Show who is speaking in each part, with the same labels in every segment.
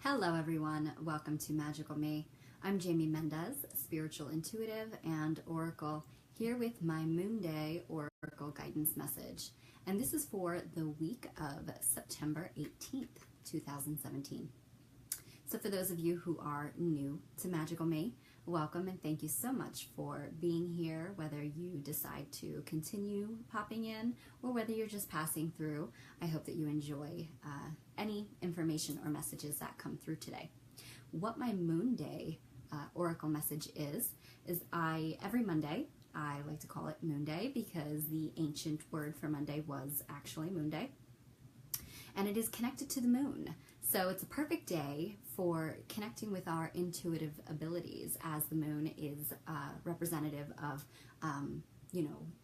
Speaker 1: Hello everyone, welcome to Magical Me. I'm Jamie Mendez, spiritual intuitive and oracle, here with my Moonday Oracle guidance message. And this is for the week of September 18th, 2017. So for those of you who are new to Magical Me, welcome and thank you so much for being here, whether you decide to continue popping in or whether you're just passing through. I hope that you enjoy any information or messages that come through today. What my Moonday Oracle message is every Monday, I like to call it Moonday because the ancient word for Monday was actually Moonday, and it is connected to the moon. So it's a perfect day for connecting with our intuitive abilities, as the moon is representative of,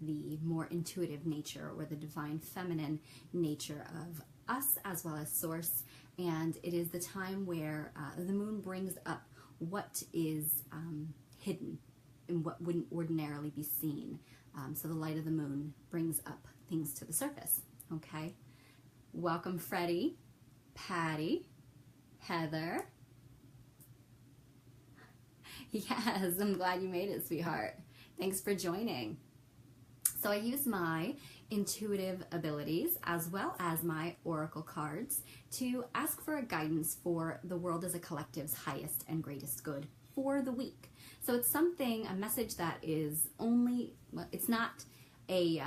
Speaker 1: the more intuitive nature or the divine feminine nature of us as well as source. And it is the time where the moon brings up what is hidden and what wouldn't ordinarily be seen. So the light of the moon brings up things to the surface. Okay. Welcome, Freddie, Patty, Heather. Yes, I'm glad you made it, sweetheart. Thanks for joining. So I use my intuitive abilities as well as my oracle cards to ask for a guidance for the world as a collective's highest and greatest good for the week. So it's a message that is it's not a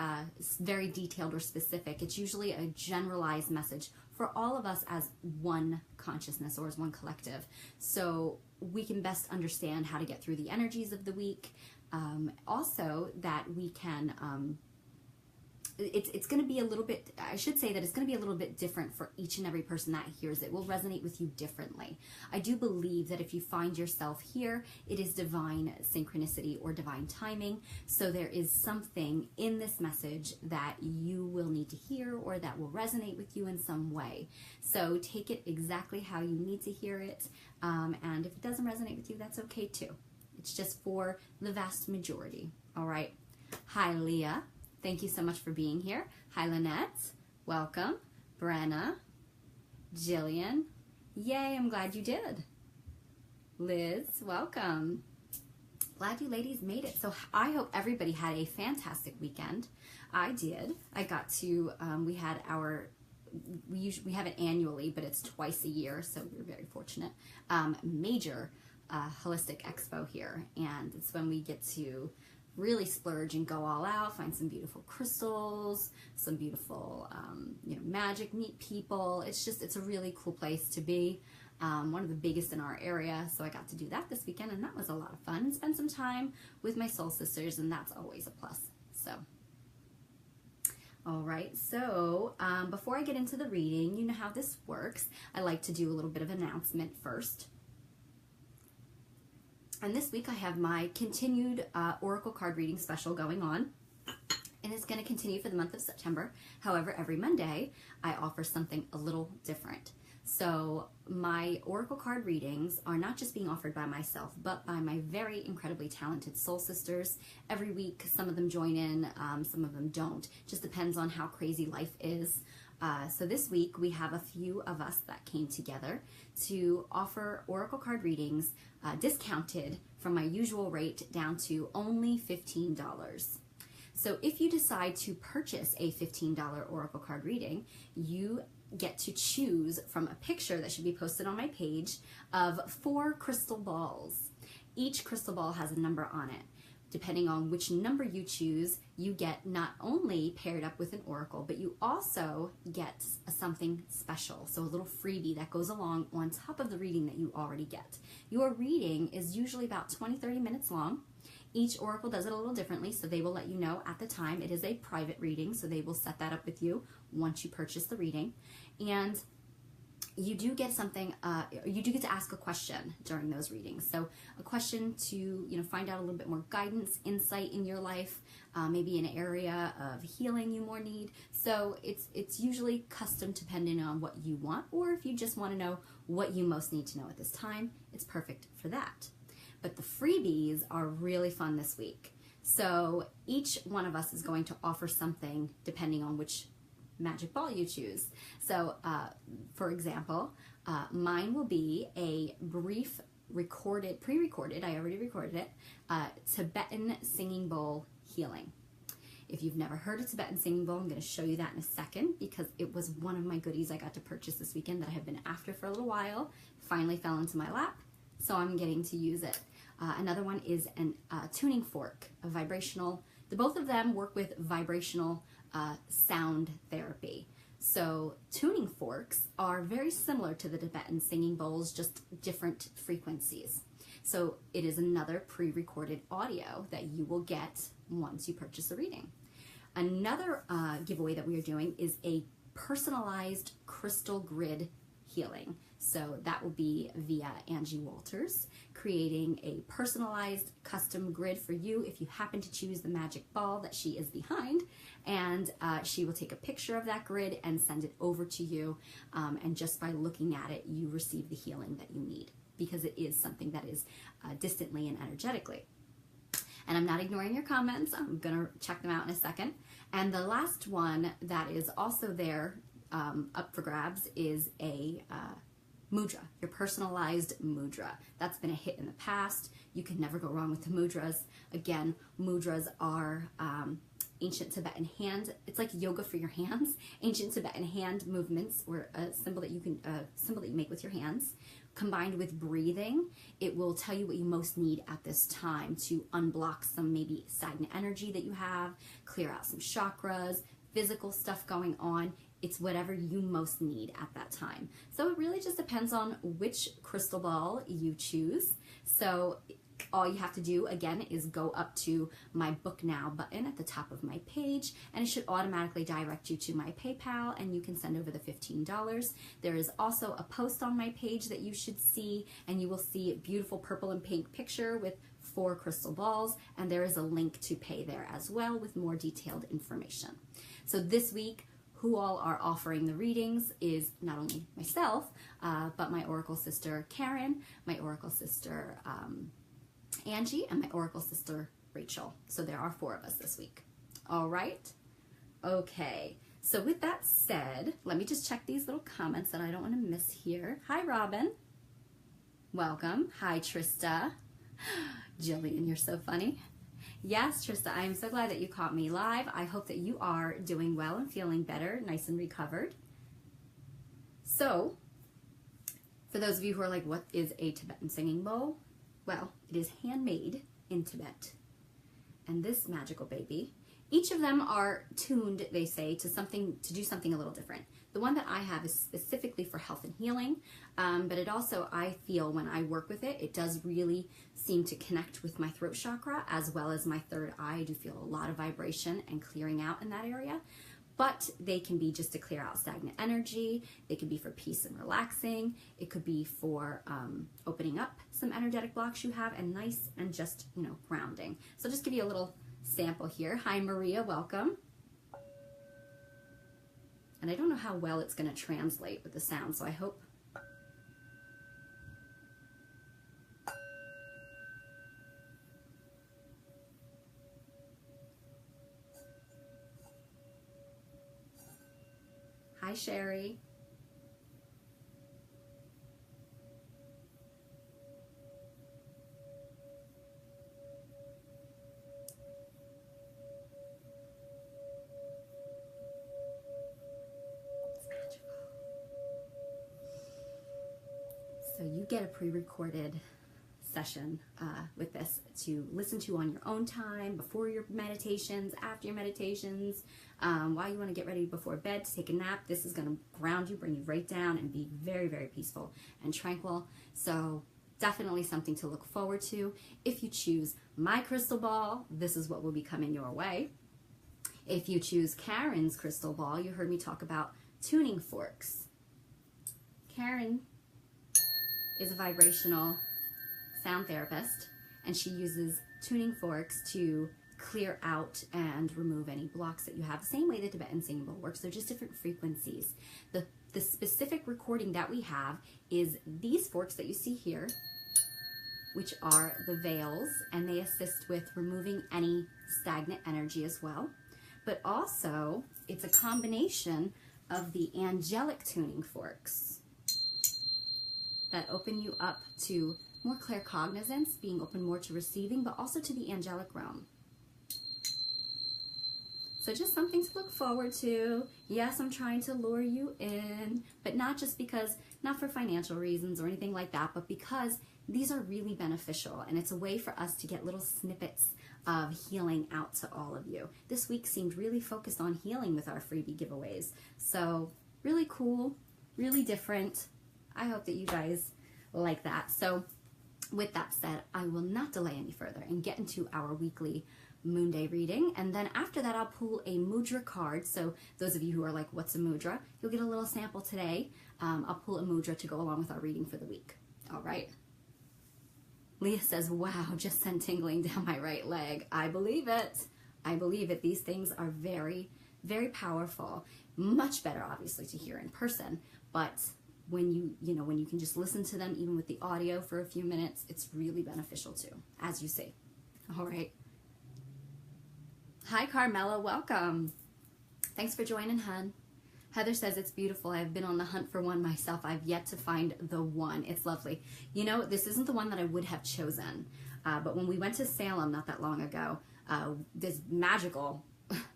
Speaker 1: very detailed or specific. It's usually a generalized message for all of us as one consciousness or as one collective, so we can best understand how to get through the energies of the week. Also, that we can, it's going to be a little bit, I should say that it's going to be a little bit different for each and every person that hears it. Will resonate with you differently. I do believe that if you find yourself here, it is divine synchronicity or divine timing. So there is something in this message that you will need to hear or that will resonate with you in some way. So take it exactly how you need to hear it. And if it doesn't resonate with you, that's okay too. It's just for the vast majority. All right. Hi, Leah. Thank you so much for being here. Hi, Lynette. Welcome. Brenna. Jillian. Yay, I'm glad you did. Liz, welcome. Glad you ladies made it. So I hope everybody had a fantastic weekend. I did. I got to, we have it annually, but it's twice a year, so we're very fortunate. Major holistic expo here, and it's when we get to really splurge and go all out, find some beautiful crystals, some beautiful magic, meet people. It's a really cool place to be, one of the biggest in our area. So I got to do that this weekend, and that was a lot of fun, and spend some time with my soul sisters, and that's always a plus. So all right, so before I get into the reading, you know how this works. I like to do a little bit of announcement first. And this week I have my continued Oracle card reading special going on, and it's going to continue for the month of September. However, every Monday I offer something a little different. So my Oracle card readings are not just being offered by myself, but by my very incredibly talented soul sisters. Every week, some of them join in, some of them don't. Just depends on how crazy life is. So this week, we have a few of us that came together to offer Oracle card readings discounted from my usual rate down to only $15. So if you decide to purchase a $15 Oracle card reading, you get to choose from a picture that should be posted on my page of 4 crystal balls. Each crystal ball has a number on it. Depending on which number you choose, you get not only paired up with an oracle, but you also get something special. So a little freebie that goes along on top of the reading that you already get. Your reading is usually about 20-30 minutes long. Each oracle does it a little differently, so they will let you know at the time. It is a private reading, so they will set that up with you once you purchase the reading. And you do get something, you do get to ask a question during those readings. So a question to, find out a little bit more guidance, insight in your life, maybe an area of healing you more need. So it's usually custom depending on what you want, or if you just want to know what you most need to know at this time, it's perfect for that. But the freebies are really fun this week. So each one of us is going to offer something depending on which magic ball you choose. So, for example, mine will be a brief pre-recorded, I already recorded it, Tibetan singing bowl healing. If you've never heard a Tibetan singing bowl, I'm going to show you that in a second, because it was one of my goodies I got to purchase this weekend that I have been after for a little while. Finally fell into my lap, so I'm getting to use it. Another one is a tuning fork, a vibrational. Both of them work with vibrational sound therapy. So tuning forks are very similar to the Tibetan singing bowls, just different frequencies. So it is another pre-recorded audio that you will get once you purchase a reading. Another giveaway that we are doing is a personalized crystal grid healing. So that will be via Angie Walters, creating a personalized custom grid for you if you happen to choose the magic ball that she is behind, and she will take a picture of that grid and send it over to you, and just by looking at it, you receive the healing that you need, because it is something that is distantly and energetically. And I'm not ignoring your comments. I'm going to check them out in a second. And the last one that is also there up for grabs is a mudra, your personalized mudra. That's been a hit in the past. You can never go wrong with the mudras. Again, mudras are ancient Tibetan hand. It's like yoga for your hands. Ancient Tibetan hand movements, or a symbol that you make with your hands. Combined with breathing, it will tell you what you most need at this time to unblock some maybe stagnant energy that you have, clear out some chakras, physical stuff going on. It's whatever you most need at that time. So it really just depends on which crystal ball you choose. So all you have to do, again, is go up to my Book Now button at the top of my page, and it should automatically direct you to my PayPal, and you can send over the $15. There is also a post on my page that you should see, and you will see a beautiful purple and pink picture with 4 crystal balls, and there is a link to pay there as well with more detailed information. So this week, who all are offering the readings is not only myself, but my Oracle sister Karen, my Oracle sister Angie, and my Oracle sister Rachel. So there are 4 of us this week. All right. Okay. So with that said, let me just check these little comments that I don't want to miss here. Hi, Robin. Welcome. Hi, Trista. Jillian, you're so funny. Yes, Trista, I am so glad that you caught me live. I hope that you are doing well and feeling better, nice and recovered. So, for those of you who are like, what is a Tibetan singing bowl? Well, it is handmade in Tibet. And this magical baby, each of them are tuned, they say, to do something a little different. The one that I have is specifically for health and healing, but it also, I feel when I work with it, it does really seem to connect with my throat chakra as well as my third eye. I do feel a lot of vibration and clearing out in that area. But they can be just to clear out stagnant energy. They could be for peace and relaxing. It could be for opening up some energetic blocks you have, and nice and just, grounding. So just give you a little sample here. Hi, Maria, welcome. And I don't know how well it's going to translate with the sound, so I hope. Hi, Sherry. It's magical. So you get a pre-recorded session with this to listen to on your own time, before your meditations, after your meditations, while you want to get ready before bed to take a nap. This is going to ground you, bring you right down, and be very, very peaceful and tranquil. So definitely something to look forward to. If you choose my crystal ball, this is what will be coming your way. If you choose Karen's crystal ball, you heard me talk about tuning forks. Karen is a vibrational sound therapist, and she uses tuning forks to clear out and remove any blocks that you have. The same way the Tibetan singing bowl works. They're just different frequencies. The specific recording that we have is these forks that you see here, which are the veils, and they assist with removing any stagnant energy as well. but also it's a combination of the angelic tuning forks that open you up to more claircognizance, being open more to receiving, but also to the angelic realm. So just something to look forward to. Yes, I'm trying to lure you in, but not just because, not for financial reasons or anything like that, but because these are really beneficial, and it's a way for us to get little snippets of healing out to all of you. This week seemed really focused on healing with our freebie giveaways. So really cool, really different. I hope that you guys like that. So with that said, I will not delay any further and get into our weekly Moonday reading. And then after that, I'll pull a Mudra card. So those of you who are like, what's a Mudra? You'll get a little sample today. I'll pull a Mudra to go along with our reading for the week. All right. Leah says, wow, just sent tingling down my right leg. I believe it. I believe it. These things are very, very powerful. Much better, obviously, to hear in person. But when you can just listen to them, even with the audio for a few minutes, it's really beneficial too, as you see. All right. Hi, Carmella. Welcome. Thanks for joining, hun. Heather says, it's beautiful. I've been on the hunt for one myself. I've yet to find the one. It's lovely. You know, this isn't the one that I would have chosen. But when we went to Salem not that long ago, this magical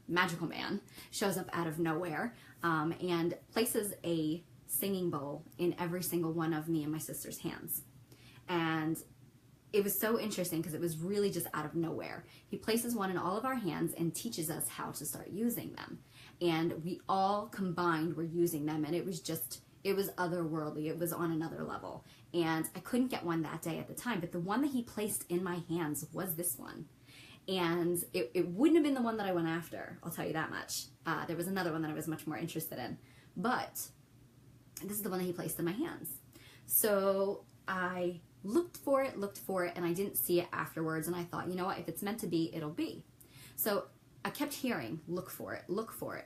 Speaker 1: man shows up out of nowhere and places a singing bowl in every single one of me and my sister's hands. And it was so interesting because it was really just out of nowhere. He places one in all of our hands and teaches us how to start using them. And we all combined were using them, and it was otherworldly. It was on another level. And I couldn't get one that day at the time, but the one that he placed in my hands was this one. And it wouldn't have been the one that I went after, I'll tell you that much. There was another one that I was much more interested in. But this is the one that he placed in my hands. So I looked for it, and I didn't see it afterwards. And I thought, you know what, if it's meant to be, it'll be. So I kept hearing, look for it,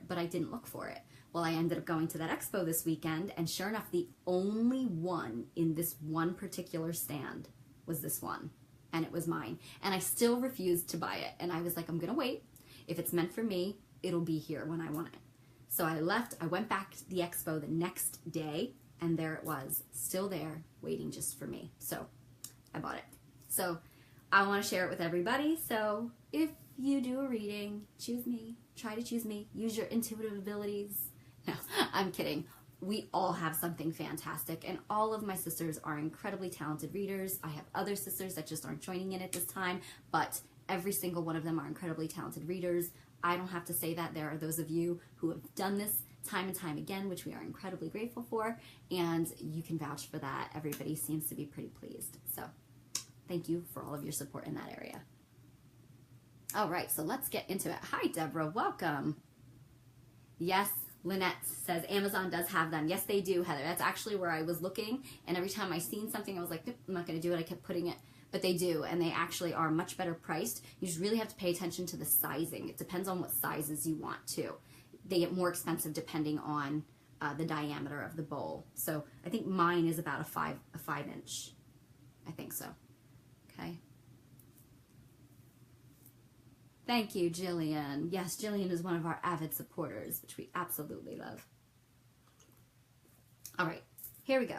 Speaker 1: but I didn't look for it. Well, I ended up going to that expo this weekend, and sure enough, the only one in this one particular stand was this one, and it was mine. And I still refused to buy it. And I was like, I'm going to wait. If it's meant for me, it'll be here when I want it. So I left. I went back to the expo the next day, and there it was, still there, waiting just for me. So I bought it. So I want to share it with everybody. So if you do a reading, choose me. Try to choose me. Use your intuitive abilities. No, I'm kidding. We all have something fantastic, and all of my sisters are incredibly talented readers. I have other sisters that just aren't joining in at this time, but every single one of them are incredibly talented readers. I don't have to say that. There are those of you who have done this time and time again, which we are incredibly grateful for, and you can vouch for that. Everybody seems to be pretty pleased. So thank you for all of your support in that area. All right, so let's get into it. Hi, Deborah. Welcome. Yes, Lynette says Amazon does have them. Yes, they do, Heather. That's actually where I was looking, and every time I seen something, I was like, nope, I'm not going to do it. I kept putting it, but they do, and they actually are much better priced. You just really have to pay attention to the sizing. It depends on what sizes you want, too. They get more expensive depending on the diameter of the bowl. So I think mine is about a 5 inch. I think so. Okay. Thank you, Jillian. Yes, Jillian is one of our avid supporters, which we absolutely love. All right, here we go.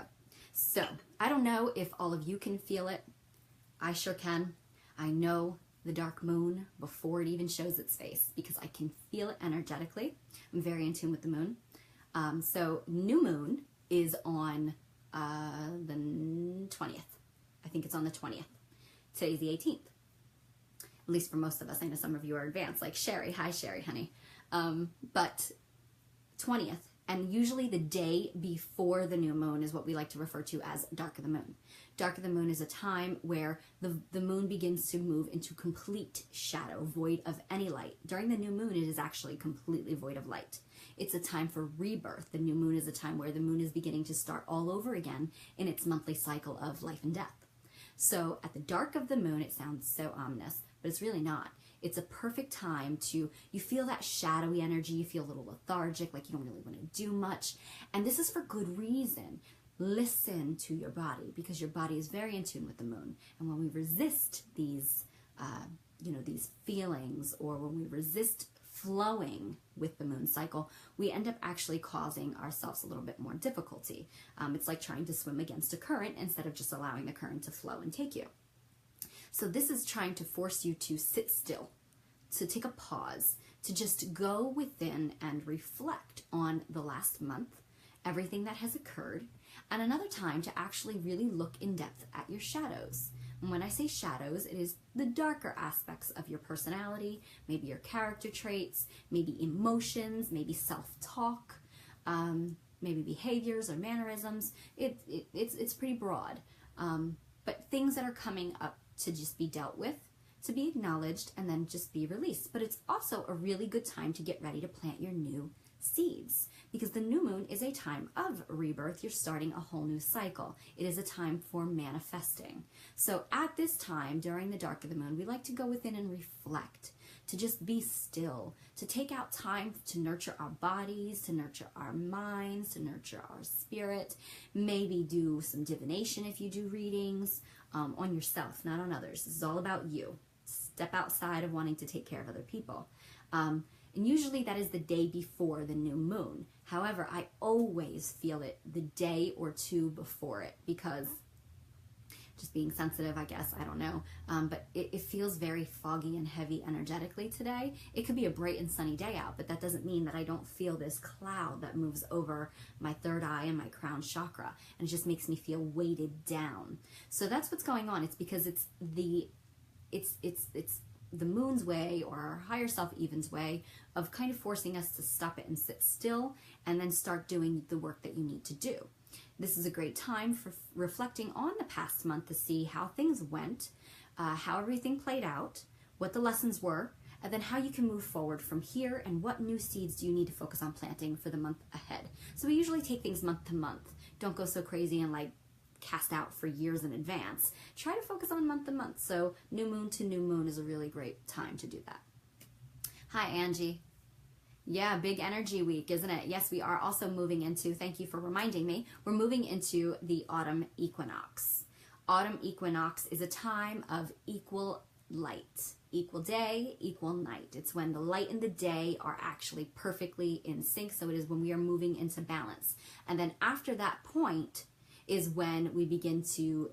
Speaker 1: So I don't know if all of you can feel it. I sure can. I know the dark moon before it even shows its face because I can feel it energetically. I'm very in tune with the moon. So new moon is on the 20th. I think it's on the 20th. Today's the 18th. At least for most of us. I know some of you are advanced, like Sherry. Hi, Sherry, honey. But 20th, and usually the day before the new moon is what we like to refer to as dark of the moon. Dark of the moon is a time where the moon begins to move into complete shadow, void of any light. During the new moon, it is actually completely void of light. It's a time for rebirth. The new moon is a time where the moon is beginning to start all over again in its monthly cycle of life and death. So at the dark of the moon, it sounds so ominous, but it's really not. It's a perfect time to, you feel that shadowy energy, you feel a little lethargic, like you don't really want to do much. And this is for good reason. Listen to your body, because your body is very in tune with the moon. And when we resist these, these feelings, or when we resist flowing with the moon cycle, we end up actually causing ourselves a little bit more difficulty. It's like trying to swim against a current instead of just allowing the current to flow and take you. So this is trying to force you to sit still, to take a pause, to just go within and reflect on the last month, everything that has occurred, and another time to actually really look in depth at your shadows. And when I say shadows, it is the darker aspects of your personality, maybe your character traits, maybe emotions, maybe self-talk, maybe behaviors or mannerisms. It's pretty broad. But things that are coming up to just be dealt with, to be acknowledged, and then just be released. But it's also a really good time to get ready to plant your new seeds, because the new moon is a time of rebirth. You're starting a whole new cycle. It is a time for manifesting. So at this time, during the dark of the moon, we like to go within and reflect, to just be still, to take out time to nurture our bodies, to nurture our minds, to nurture our spirit, maybe do some divination if you do readings, on yourself, not on others. This is all about you. Step outside of wanting to take care of other people. And usually that is the day before the new moon. However, I always feel it the day or two before it, because just being sensitive, I guess, I don't know. But it feels very foggy and heavy energetically today. It could be a bright and sunny day out, but that doesn't mean that I don't feel this cloud that moves over my third eye and my crown chakra. And it just makes me feel weighted down. So that's what's going on. It's because it's the moon's way, or our higher self even's way, of kind of forcing us to stop it and sit still and then start doing the work that you need to do. This is a great time for reflecting on the past month to see how things went, how everything played out, what the lessons were, and then how you can move forward from here, and what new seeds do you need to focus on planting for the month ahead. So we usually take things month to month. Don't go so crazy and like cast out for years in advance. Try to focus on month to month. So new moon to new moon is a really great time to do that. Hi, Angie. Yeah, big energy week, isn't it? Yes, we are also moving into, thank you for reminding me, we're moving into the autumn equinox. Autumn equinox is a time of equal light, equal day, equal night. It's when the light and the day are actually perfectly in sync. So it is when we are moving into balance. And then after that point is when we begin to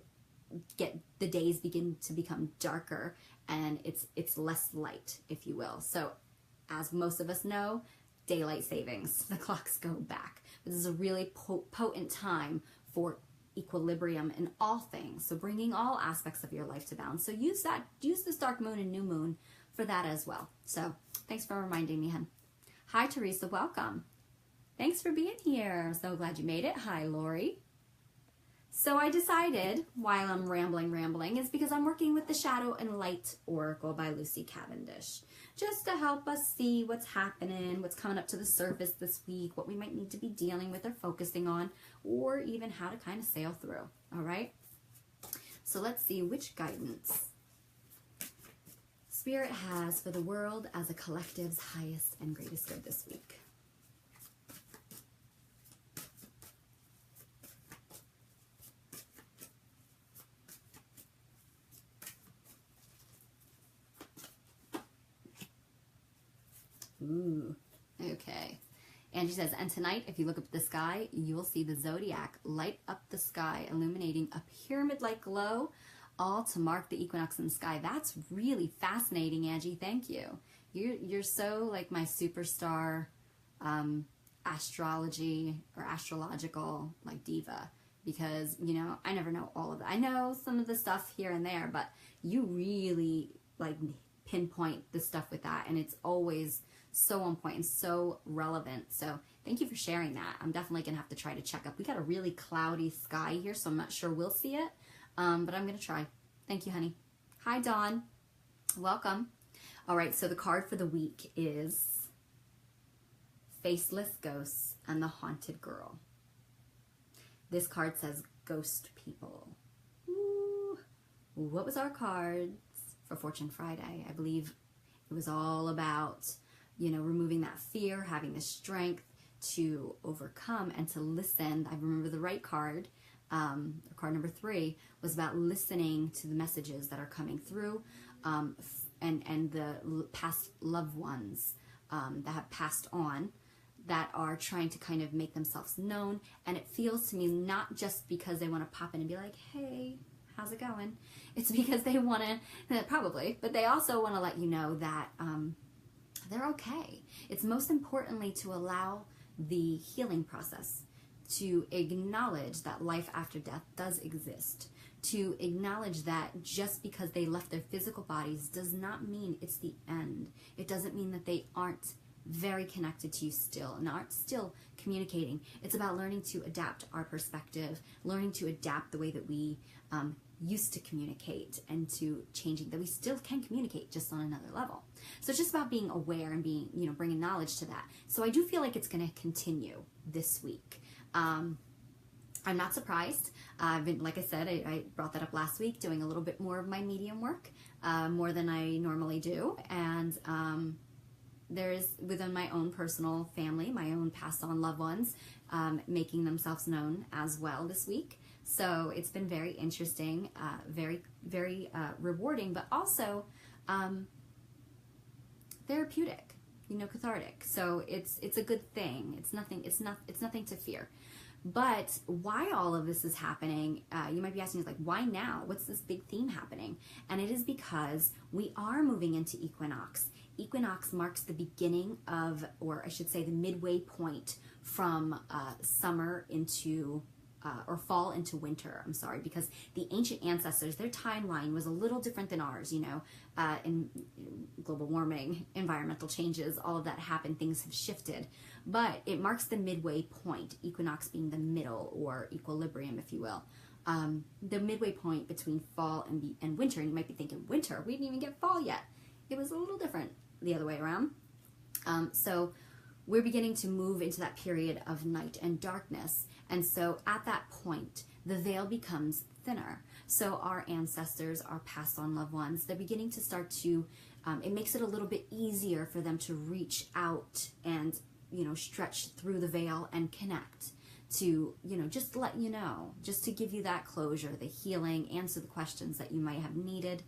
Speaker 1: get, the days begin to become darker, and it's less light, if you will. So as most of us know, daylight savings, the clocks go back. This is a really potent time for equilibrium in all things. So bringing all aspects of your life to balance. So use this dark moon and new moon for that as well. So thanks for reminding me, hun. Hi, Teresa, welcome. Thanks for being here. So glad you made it. Hi, Lori. So I decided, while I'm rambling, is because I'm working with the Shadow and Light Oracle by Lucy Cavendish, just to help us see what's happening, what's coming up to the surface this week, what we might need to be dealing with or focusing on, or even how to kind of sail through, all right? So let's see which guidance Spirit has for the world as a collective's highest and greatest good this week. Ooh, okay. Angie says, and tonight, if you look up at the sky, you will see the zodiac light up the sky, illuminating a pyramid-like glow, all to mark the equinox in the sky. That's really fascinating, Angie. Thank you. You're so like my superstar astrology or astrological like diva, because, you know, I never know all of that. I know some of the stuff here and there, but you really like pinpoint the stuff with that, and it's always so on point and so relevant. So thank you for sharing that. I'm definitely gonna have to try to check up. We got a really cloudy sky here, so I'm not sure we'll see it, but I'm gonna try. Thank you, honey. Hi, Dawn. Welcome. All right, so the card for the week is Faceless Ghosts and the Haunted Girl. This card says Ghost People. Ooh. What was our cards for Fortune Friday? I believe it was all about, you know, removing that fear, having the strength to overcome and to listen. I remember the right card, card number 3, was about listening to the messages that are coming through, and the past loved ones that have passed on, that are trying to kind of make themselves known. And it feels to me not just because they want to pop in and be like, hey, how's it going? It's because they want to, probably, but they also want to let you know that they're okay. It's most importantly to allow the healing process, to acknowledge that life after death does exist, to acknowledge that just because they left their physical bodies does not mean it's the end. It doesn't mean that they aren't very connected to you still and aren't still communicating. It's about learning to adapt our perspective, learning to adapt the way that we used to communicate, and to changing that we still can communicate, just on another level. So it's just about being aware and being, bringing knowledge to that. So I do feel like it's going to continue this week. I'm not surprised. I've been, like I said, I brought that up last week, doing a little bit more of my medium work, more than I normally do. And there's, within my own personal family, my own passed on loved ones, making themselves known as well this week. So it's been very interesting, very, very rewarding, but also therapeutic, cathartic. So it's a good thing. It's nothing to fear. But why all of this is happening, you might be asking, like, why now? What's this big theme happening? And it is because we are moving into equinox. Equinox marks the beginning of, or I should say the midway point from summer into, or fall into winter, I'm sorry, because the ancient ancestors, their timeline was a little different than ours, in global warming, environmental changes, all of that happened, things have shifted. But it marks the midway point, equinox being the middle, or equilibrium, if you will. The midway point between fall and winter. And you might be thinking, winter? We didn't even get fall yet. It was a little different the other way around. So we're beginning to move into that period of night and darkness. And so at that point, the veil becomes thinner. So our ancestors, our passed on loved ones, they're beginning to start to, it makes it a little bit easier for them to reach out and, stretch through the veil and connect to, just let you know, just to give you that closure, the healing, answer the questions that you might have needed.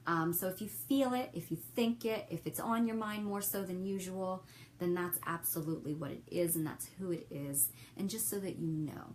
Speaker 1: So if you feel it, if you think it, if it's on your mind more so than usual, then that's absolutely what it is, and that's who it is. And just so that you know,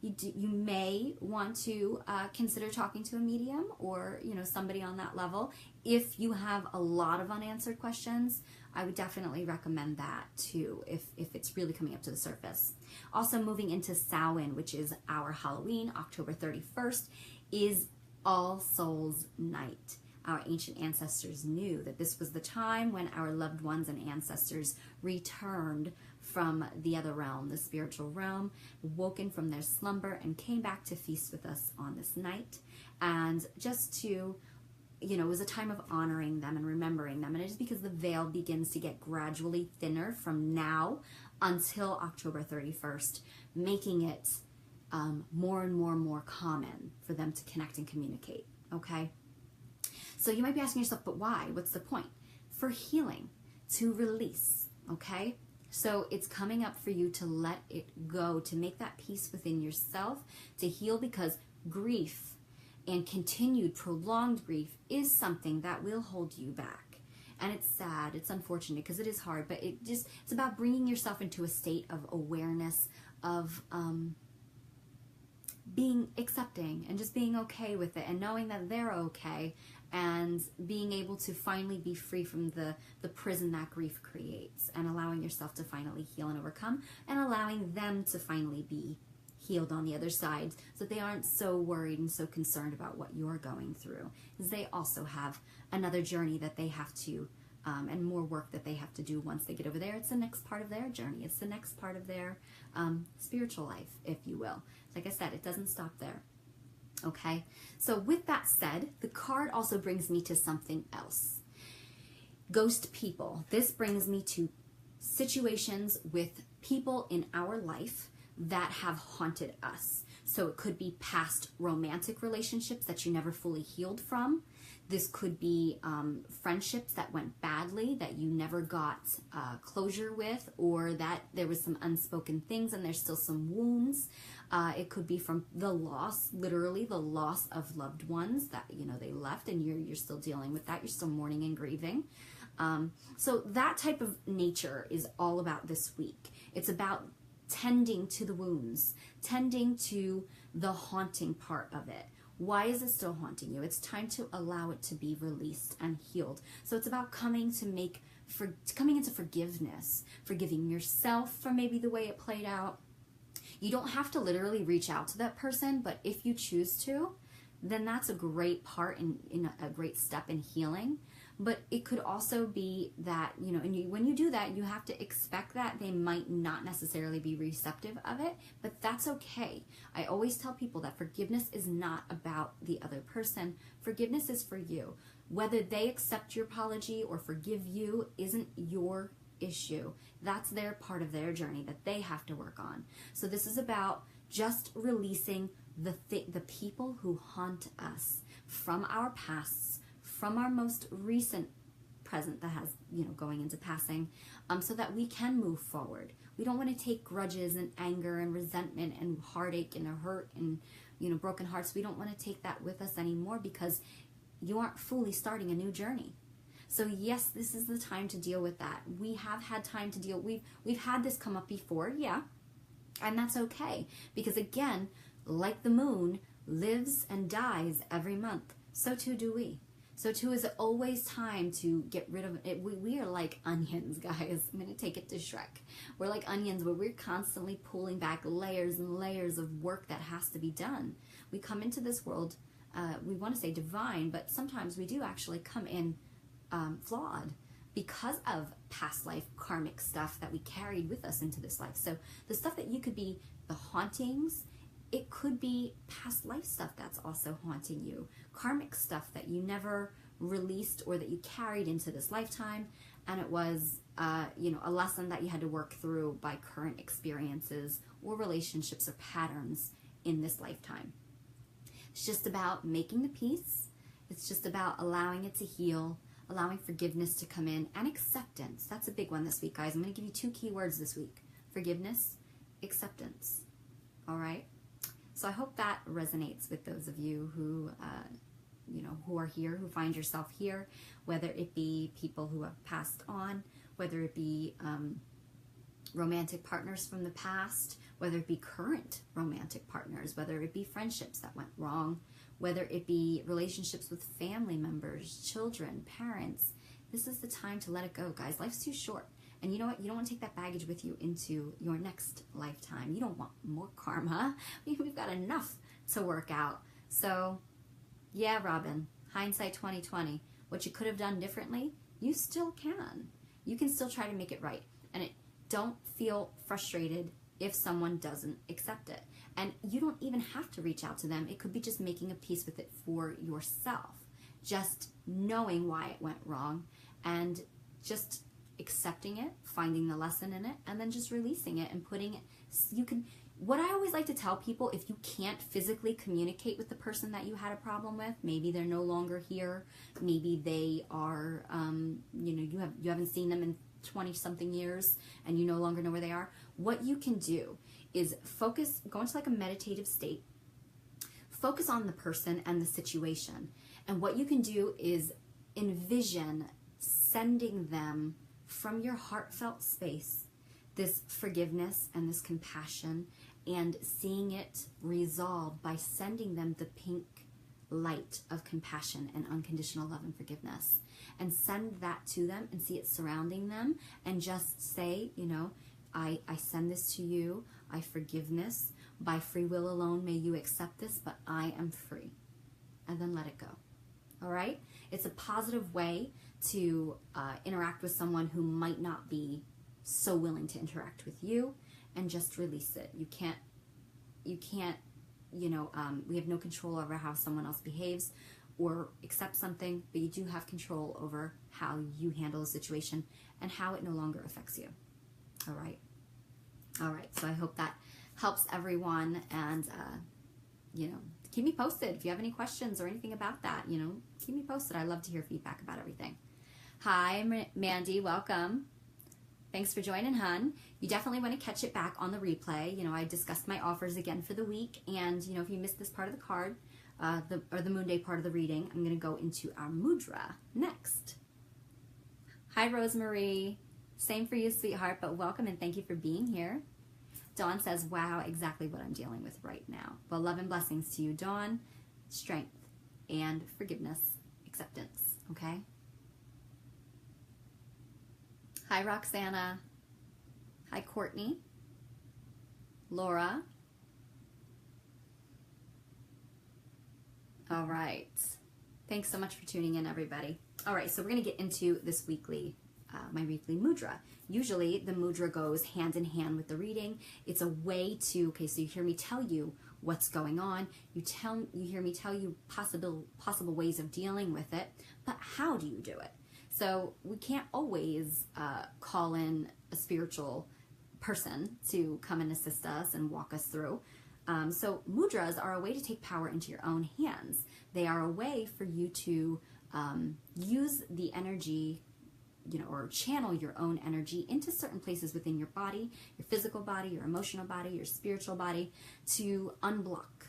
Speaker 1: you may want to consider talking to a medium, or somebody on that level. If you have a lot of unanswered questions, I would definitely recommend that too, if it's really coming up to the surface. Also, moving into Samhain, which is our Halloween, October 31st, is All Souls Night. Our ancient ancestors knew that this was the time when our loved ones and ancestors returned from the other realm, the spiritual realm, woken from their slumber, and came back to feast with us on this night. And just to, it was a time of honoring them and remembering them. And it is because the veil begins to get gradually thinner from now until October 31st, making it more and more and more common for them to connect and communicate, okay? So you might be asking yourself, but why? What's the point? For healing, to release, okay? So it's coming up for you to let it go, to make that peace within yourself, to heal, because grief and continued prolonged grief is something that will hold you back. And it's sad, it's unfortunate, because it is hard, but it's about bringing yourself into a state of awareness, of being accepting and just being okay with it, and knowing that they're okay, and being able to finally be free from the prison that grief creates, and allowing yourself to finally heal and overcome, and allowing them to finally be healed on the other side, so that they aren't so worried and so concerned about what you're going through, because they also have another journey that they have to, and more work that they have to do once they get over there. It's the next part of their journey. It's the next part of their spiritual life, if you will. Like I said, it doesn't stop there. Okay, so with that said, the card also brings me to something else. Ghost people. This brings me to situations with people in our life that have haunted us. So it could be past romantic relationships that you never fully healed from. This could be friendships that went badly, that you never got closure with, or that there was some unspoken things and there's still some wounds. It could be from the loss, literally the loss of loved ones that, they left, and you're still dealing with that. You're still mourning and grieving. So that type of nature is all about this week. It's about tending to the wounds, tending to the haunting part of it. Why is it still haunting you? It's time to allow it to be released and healed. So it's about coming into forgiveness, forgiving yourself for maybe the way it played out. You don't have to literally reach out to that person, but if you choose to, then that's a great part in a great step in healing. But it could also be that, when you do that, you have to expect that they might not necessarily be receptive of it, but that's okay. I always tell people that forgiveness is not about the other person. Forgiveness is for you. Whether they accept your apology or forgive you isn't your issue. That's their part of their journey that they have to work on. So this is about just releasing the people who haunt us from our pasts, from our most recent present that has, going into passing, so that we can move forward. We don't want to take grudges and anger and resentment and heartache and hurt and, broken hearts. We don't want to take that with us anymore, because you aren't fully starting a new journey. So yes, this is the time to deal with that. We have had time to deal. We've had this come up before, yeah, and that's okay, because again, like the moon lives and dies every month, so too do we. So too is always time to get rid of it. We are like onions, guys. I'm going to take it to Shrek. We're like onions, where we're constantly pulling back layers and layers of work that has to be done. We come into this world, we want to say divine, but sometimes we do actually come in flawed because of past life karmic stuff that we carried with us into this life. So the stuff that you could be the hauntings, it could be past life stuff that's also haunting you. Karmic stuff that you never released or that you carried into this lifetime. And it was, a lesson that you had to work through by current experiences or relationships or patterns in this lifetime. It's just about making the peace. It's just about allowing it to heal, allowing forgiveness to come in, and acceptance. That's a big one this week, guys. I'm going to give you 2 key words this week: forgiveness, acceptance. All right? So I hope that resonates with those of you who, who are here, who find yourself here, whether it be people who have passed on, whether it be romantic partners from the past, whether it be current romantic partners, whether it be friendships that went wrong, whether it be relationships with family members, children, parents. This is the time to let it go, guys. Life's too short. And you know what? You don't want to take that baggage with you into your next lifetime. You don't want more karma. We've got enough to work out. So, yeah, Robin, hindsight 2020. What you could have done differently, you still can. You can still try to make it right. And don't feel frustrated if someone doesn't accept it. And you don't even have to reach out to them. It could be just making a peace with it for yourself. Just knowing why it went wrong and just accepting it, finding the lesson in it, and then just releasing it and putting it. What I always like to tell people, if you can't physically communicate with the person that you had a problem with, maybe they're no longer here, maybe they are, you haven't seen them in 20-something years and you no longer know where they are, what you can do is go into like a meditative state, focus on the person and the situation. And what you can do is envision sending them from your heartfelt space this forgiveness and this compassion, and seeing it resolved by sending them the pink light of compassion and unconditional love and forgiveness. And send that to them and see it surrounding them, and just say, I send this to you. I forgiveness. By free will alone may you accept this, but I am free. And then let it go. All right? It's a positive way to interact with someone who might not be so willing to interact with you, and just release it. You can't, we have no control over how someone else behaves or accepts something, but you do have control over how you handle a situation and how it no longer affects you. All right. All right. So I hope that helps everyone, and, keep me posted. If you have any questions or anything about that, keep me posted. I love to hear feedback about everything. Hi, Mandy. Welcome. Thanks for joining, hun. You definitely want to catch it back on the replay. I discussed my offers again for the week. And, if you missed this part of the card, the Moonday part of the reading, I'm going to go into our Mudra next. Hi, Rosemary. Same for you, sweetheart, but welcome and thank you for being here. Dawn says, wow, exactly what I'm dealing with right now. Well, love and blessings to you, Dawn. Strength and forgiveness, acceptance, okay? Hi, Roxana. Hi, Courtney. Laura. All right. Thanks so much for tuning in, everybody. All right, so we're going to get into this weekly, my weekly mudra. Usually, the mudra goes hand in hand with the reading. It's a way to, okay, so you hear me tell you what's going on. You hear me tell you possible ways of dealing with it, but how do you do it? So we can't always call in a spiritual person to come and assist us and walk us through. So mudras are a way to take power into your own hands. They are a way for you to use the energy, or channel your own energy into certain places within your body, your physical body, your emotional body, your spiritual body, to unblock,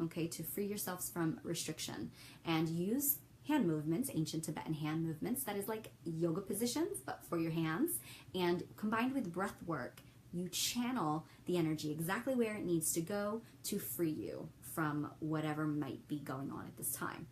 Speaker 1: okay, to free yourselves from restriction, and use hand movements, ancient Tibetan hand movements, that is like yoga positions, but for your hands, and combined with breath work, you channel the energy exactly where it needs to go to free you from whatever might be going on at this time.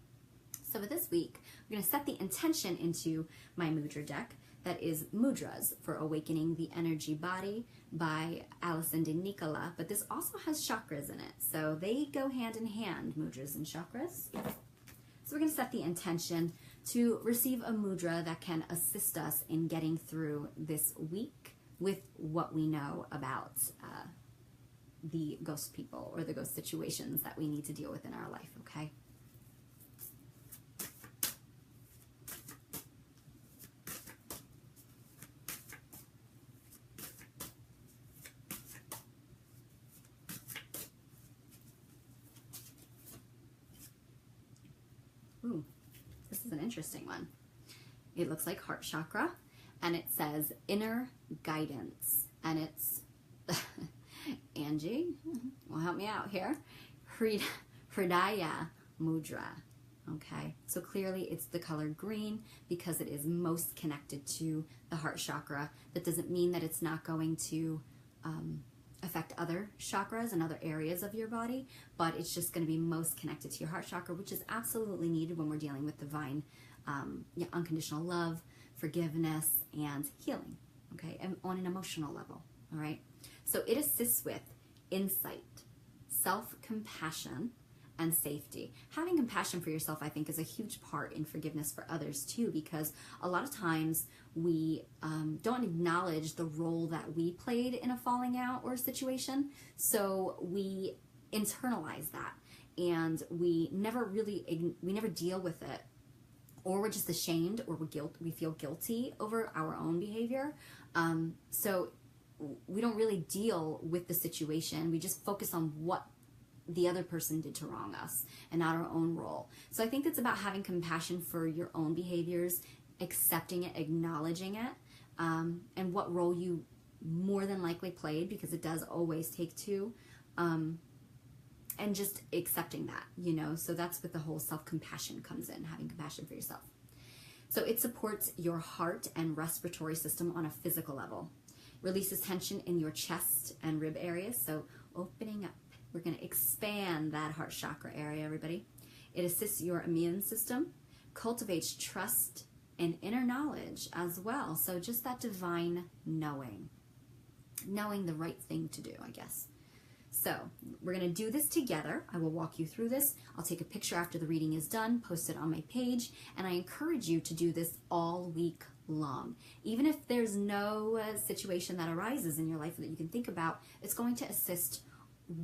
Speaker 1: So for this week, we're going to set the intention into my mudra deck that is Mudras for Awakening the Energy Body by Alison de Nicola, but this also has chakras in it. So they go hand in hand, mudras and chakras. So we're going to set the intention to receive a mudra that can assist us in getting through this week with what we know about the ghost people or the ghost situations that we need to deal with in our life, okay? Ooh, this is an interesting one. It looks like heart chakra, and it says inner guidance, and it's Angie will help me out here. Hridaya mudra. Okay, so clearly it's the color green because it is most connected to the heart chakra. That doesn't mean that it's not going to affect other chakras and other areas of your body, but it's just going to be most connected to your heart chakra, which is absolutely needed when we're dealing with divine unconditional love, forgiveness, and healing, okay, and on an emotional level, all right? So it assists with insight, self-compassion, and safety. Having compassion for yourself, I think, is a huge part in forgiveness for others too, because a lot of times we don't acknowledge the role that we played in a falling out or situation, so we internalize that, and we never deal with it, or we're just ashamed, or we feel guilty over our own behavior. So we don't really deal with the situation. We just focus on what the other person did to wrong us and not our own role. So I think it's about having compassion for your own behaviors, accepting it, acknowledging it, and what role you more than likely played, because it does always take two, and just accepting that, so that's what the whole self-compassion comes in, having compassion for yourself. So it supports your heart and respiratory system on a physical level, releases tension in your chest and rib areas, so opening up. We're going to expand that heart chakra area, everybody. It assists your immune system, cultivates trust and inner knowledge as well. So just that divine knowing the right thing to do, I guess. So we're going to do this together. I will walk you through this. I'll take a picture after the reading is done, post it on my page, and I encourage you to do this all week long. Even if there's no situation that arises in your life that you can think about, it's going to assist.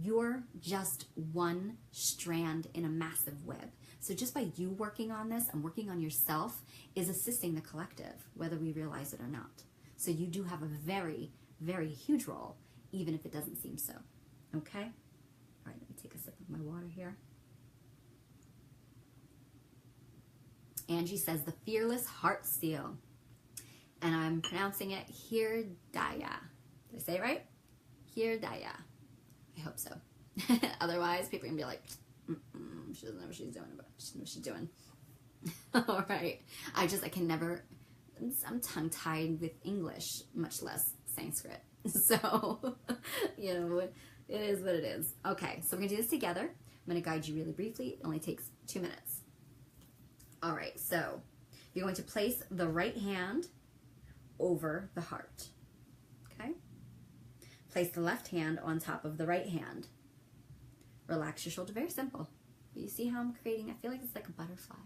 Speaker 1: You're just one strand in a massive web. So just by you working on this and working on yourself is assisting the collective, whether we realize it or not. So you do have a very, very huge role, even if it doesn't seem so. Okay? All right, let me take a sip of my water here. Angie says the Fearless Heart Seal. And I'm pronouncing it Hridaya. Did I say it right? Hridaya. I hope so. Otherwise, people are going to be like, she doesn't know what she's doing, but she knows what she's doing. All right. I can never I'm tongue-tied with English, much less Sanskrit. So, you know, it is what it is. Okay, so we're going to do this together. I'm going to guide you really briefly. It only takes 2 minutes. All right, so you're going to place the right hand over the heart. Okay? Place the left hand on top of the right hand. Relax your shoulder. Very simple. But you see how I'm creating, I feel like it's like a butterfly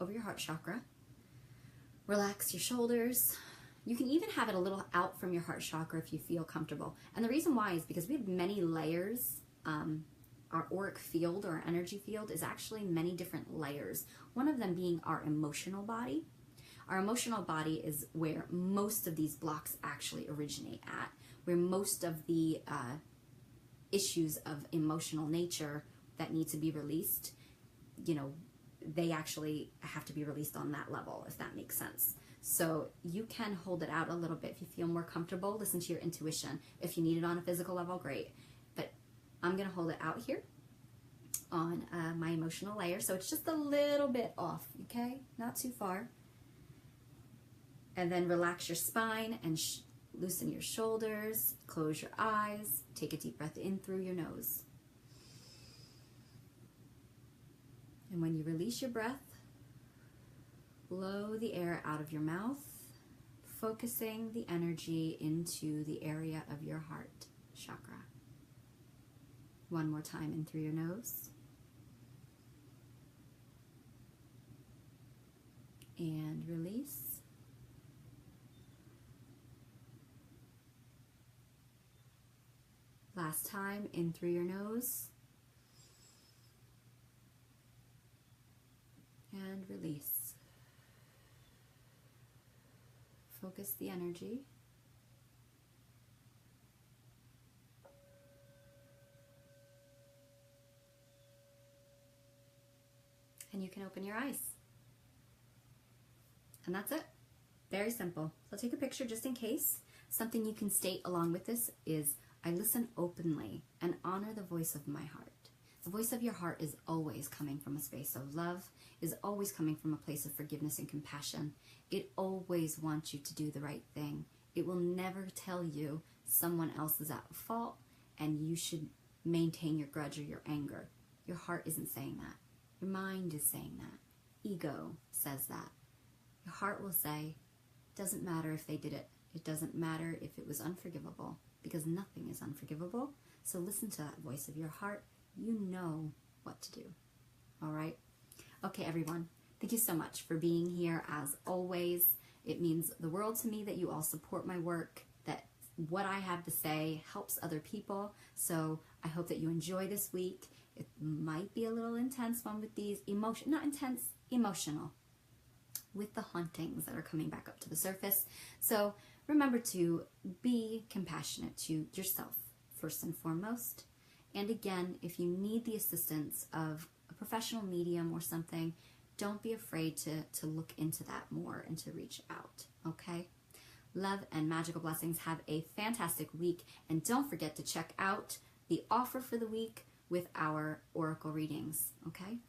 Speaker 1: over your heart chakra. Relax your shoulders. You can even have it a little out from your heart chakra if you feel comfortable. And the reason why is because we have many layers. Our auric field or energy field is actually many different layers. One of them being our emotional body. Our emotional body is where most of these blocks actually originate at, where most of the issues of emotional nature that need to be released, you know, they actually have to be released on that level, if that makes sense. So you can hold it out a little bit if you feel more comfortable. Listen to your intuition. If you need it on a physical level, great. But I'm going to hold it out here on my emotional layer. So it's just a little bit off, okay? Not too far. And then relax your spine and loosen your shoulders. Close your eyes. Take a deep breath in through your nose. And when you release your breath, blow the air out of your mouth, focusing the energy into the area of your heart chakra. One more time in through your nose. And release. Last time in through your nose. And release. Focus the energy. And you can open your eyes. And that's it. Very simple. So take a picture just in case. Something you can state along with this is, I listen openly and honor the voice of my heart. The voice of your heart is always coming from a space of love, is always coming from a place of forgiveness and compassion. It always wants you to do the right thing. It will never tell you someone else is at fault and you should maintain your grudge or your anger. Your heart isn't saying that. Your mind is saying that. Ego says that. Your heart will say, doesn't matter if they did it. It doesn't matter if it was unforgivable, because nothing is unforgivable. So listen to that voice of your heart. You know what to do. All right? Okay, everyone. Thank you so much for being here as always. It means the world to me that you all support my work, that what I have to say helps other people. So I hope that you enjoy this week. It might be a little intense one with these not intense, emotional, with the hauntings that are coming back up to the surface. So remember to be compassionate to yourself first and foremost. And again, if you need the assistance of a professional medium or something, don't be afraid to look into that more and to reach out, okay? Love and magical blessings. Have a fantastic week. And don't forget to check out the offer for the week with our oracle readings, okay?